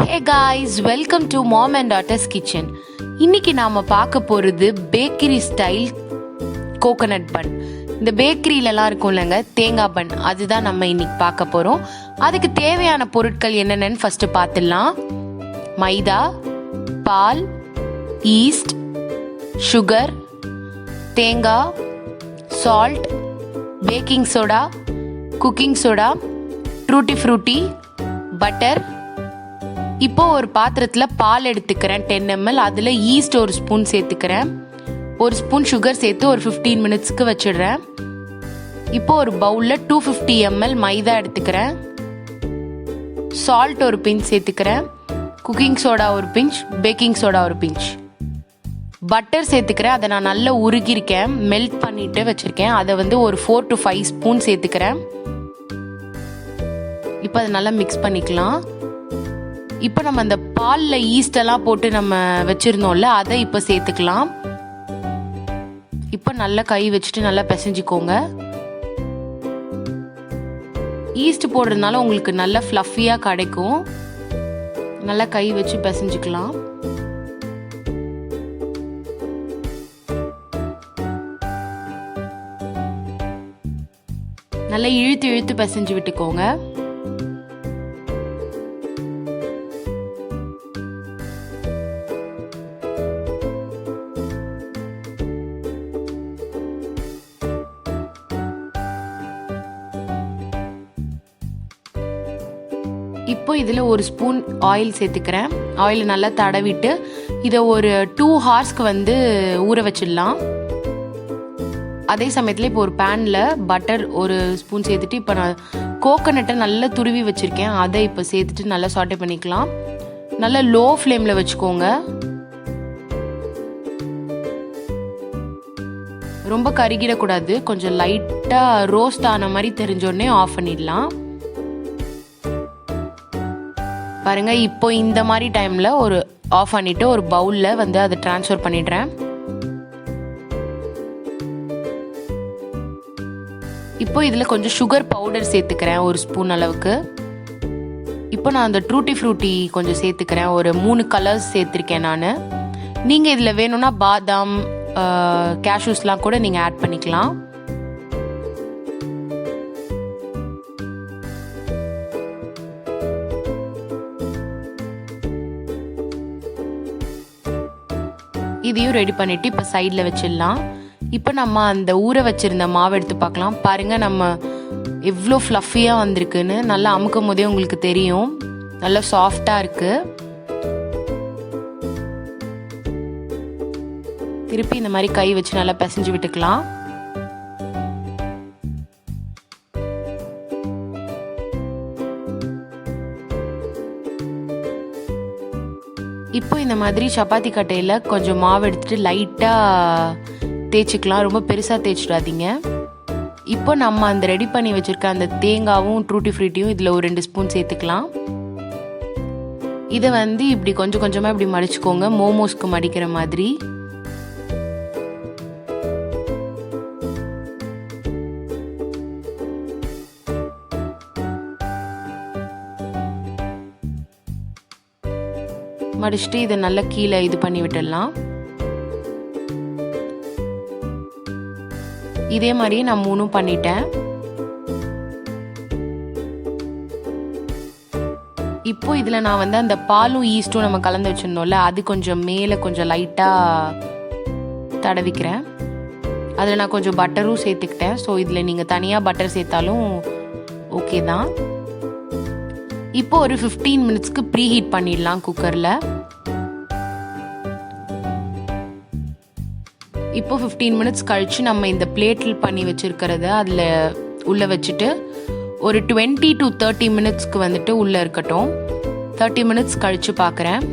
Hey guys, welcome to Mom and Daughter's Kitchen. இன்னைக்கு நாம பார்க்க போறது பேக்கரி ஸ்டைல் கோகனட் பன். இந்த பேக்கரியிலலாம் இருக்கும்லங்க தேங்காய் பன், அதுதான் நம்ம இன்னைக்கு பார்க்க போறோம். அதுக்கு தேவையான பொருட்கள் என்னென்னு ஃபர்ஸ்ட் பார்த்துடலாம். மைதா, பால், ஈஸ்ட், சுகர், தேங்காய், salt, baking soda, cooking soda, tutti frutti, butter. இப்போ ஒரு பாத்திரத்தில் பால் எடுத்துக்கிறேன் 10 ml. அதில் ஈஸ்ட் ஒரு ஸ்பூன் சேர்த்துக்கிறேன். ஒரு ஸ்பூன் சுகர் சேர்த்து ஒரு 15 மினிட்ஸ்க்கு வச்சிடுறேன். இப்போ ஒரு பவுலில் 250 ml மைதா எடுத்துக்கிறேன். சால்ட் ஒரு பிஞ்ச் சேர்த்துக்கிறேன். குக்கிங் சோடா ஒரு பிஞ்ச், பேக்கிங் சோடா ஒரு பிஞ்ச். பட்டர் சேர்த்துக்கிறேன். அதை நான் நல்லா உருகியிருக்கேன், மெல்ட் பண்ணிட்டு வச்சுருக்கேன். அதை ஒரு 4 to 5 ஸ்பூன் சேர்த்துக்கிறேன். இப்போ அதை நல்லா மிக்ஸ் பண்ணிக்கலாம். இப்போ நம்ம அந்த பாலில் ஈஸ்டெல்லாம் போட்டு நம்ம வச்சுருந்தோம்ல, அதை இப்போ சேர்த்துக்கலாம். இப்போ நல்லா கை வச்சுட்டு நல்லா பிசைஞ்சிக்கோங்க. ஈஸ்ட் போடுறதுனால உங்களுக்கு நல்லா ஃப்ளஃபியாக கிடைக்கும். நல்லா கை வச்சு பிசைஞ்சிக்கலாம். நல்லா இழுத்து இழுத்து பிசைஞ்சு விட்டுக்கோங்க. இப்போ இதில் ஒரு ஸ்பூன் ஆயில் சேர்த்துக்கிறேன். ஆயில் நல்லா தடவிட்டு இதை ஒரு 2 ஹார்ஸ்க்கு ஊற வச்சிடலாம். அதே சமயத்தில் இப்போ ஒரு பேனில் பட்டர் ஒரு ஸ்பூன் சேர்த்துட்டு இப்போ நான் கோகனட்டை நல்லா துருவி வச்சுருக்கேன். அதை இப்போ சேர்த்துட்டு நல்லா சாட்டே பண்ணிக்கலாம். நல்லா லோ ஃப்ளேமில் வச்சுக்கோங்க. ரொம்ப கருகிடக்கூடாது. கொஞ்சம் லைட்டாக ரோஸ்ட் ஆன மாதிரி தெரிஞ்சோடனே ஆஃப் பண்ணிடலாம். பாருங்க, இப்போ இந்த மாதிரி டைமில் ஒரு ஆஃப் பண்ணிவிட்டு ஒரு பவுலில் அதை ட்ரான்ஸ்ஃபர் பண்ணிடுறேன். இப்போ இதில் கொஞ்சம் சுகர் பவுடர் சேர்த்துக்கிறேன், ஒரு ஸ்பூன் அளவுக்கு. இப்போ நான் அந்த டூட்டி ஃப்ரூட்டி கொஞ்சம் சேர்த்துக்கிறேன். ஒரு 3 கலர்ஸ் சேர்த்துருக்கேன் நான். நீங்கள் இதில் வேணும்னா பாதாம், கேஷ்யூஸ்லாம் கூட நீங்கள் ஆட் பண்ணிக்கலாம். இதையும் ரெடி பண்ணிவிட்டு இப்போ சைடில் வச்சிடலாம். இப்போ நம்ம அந்த ஊற வச்சுருந்த மாவு எடுத்து பார்க்கலாம். பாருங்கள், நம்ம எவ்வளோ ஃப்ளஃபியாக வந்திருக்குன்னு. நல்லா அமுக்கும் போதே உங்களுக்கு தெரியும், நல்லா சாஃப்டாக இருக்குது. திருப்பி இந்த மாதிரி கை வச்சு நல்லா பிசைஞ்சு விட்டுக்கலாம். இப்போ இந்த மாதிரி சப்பாத்தி கட்டையில் கொஞ்சம் மாவு எடுத்துகிட்டு லைட்டாக தேய்ச்சிக்கலாம். ரொம்ப பெருசாக தேய்ச்சிடாதீங்க. இப்போ நம்ம அந்த ரெடி பண்ணி வச்சுருக்க அந்த தேங்காவும் டூட்டி ஃப்ரூட்டியும் இதில் ஒரு 2 ஸ்பூன் சேர்த்துக்கலாம். இதை இப்படி கொஞ்சம் கொஞ்சமாக இப்படி மடிச்சுக்கோங்க, மோமோஸ்க்கு மடிக்கிற மாதிரி. மடிச்சுட்டு இதை நல்லா கீழே இது பண்ணி விட்டுடலாம். இதே மாதிரியே நான் 3 பண்ணிட்டேன். இப்போ இதில் நான் அந்த பாலும் ஈஸ்ட்டும் நம்ம கலந்து வச்சுருந்தோம்ல, அது கொஞ்சம் மேலே கொஞ்சம் லைட்டாக தடவிக்கிறேன். அதில் நான் கொஞ்சம் பட்டரும் சேர்த்துக்கிட்டேன். ஸோ இதில் நீங்கள் தனியாக பட்டர் சேர்த்தாலும் ஓகே தான். இப்போ ஒரு 15 மினிட்ஸ்க்கு ப்ரீ ஹீட் பண்ணிடலாம் குக்கரில். இப்போ 15 மினிட்ஸ் கழித்து நம்ம இந்த பிளேட்டில் பண்ணி வச்சுருக்கிறத அதில் உள்ளே வச்சுட்டு ஒரு 20 to 30 மினிட்ஸ்க்கு உள்ளே இருக்கட்டும். 30 மினிட்ஸ் கழித்து பார்க்குறேன்.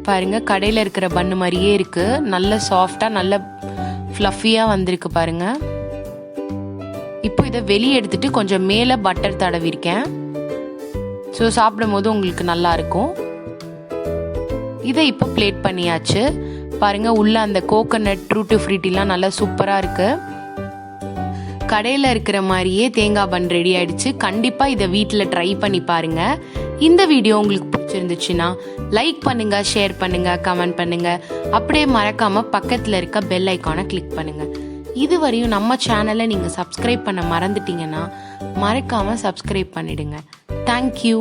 பாருங்கள், கடையில் இருக்கிற பன்னு மாதிரியே இருக்குது. நல்ல சாஃப்டாக நல்ல ஃப்ளஃபியாக வந்திருக்கு பாருங்கள். இப்போ இதை வெளியே எடுத்துகிட்டு கொஞ்சம் மேலே பட்டர் தடவிருக்கேன். ஸோ சாப்பிடும் போது உங்களுக்கு நல்லா இருக்கும். இதை இப்போ பிளேட் பண்ணியாச்சு. பாருங்கள், உள்ள அந்த கோகனட் டூட்டி ஃப்ரூட்டிலாம் நல்லா சூப்பராக இருக்குது. கடையில் இருக்கிற மாதிரியே தேங்காய் பன் ரெடி ஆயிடுச்சு. கண்டிப்பாக இதை வீட்டில் ட்ரை பண்ணி பாருங்கள். இந்த வீடியோ உங்களுக்கு பிடிச்சிருந்துச்சுன்னா லைக் பண்ணுங்கள், ஷேர் பண்ணுங்கள், கமெண்ட் பண்ணுங்கள். அப்படியே மறக்காமல் பக்கத்தில் இருக்க பெல் ஐக்கானை கிளிக் பண்ணுங்கள். இதுவரையும் நம்ம சேனலை நீங்கள் சப்ஸ்கிரைப் பண்ண மறந்துட்டீங்கன்னா மறக்காமல் சப்ஸ்கிரைப் பண்ணிடுங்க. தேங்க்யூ.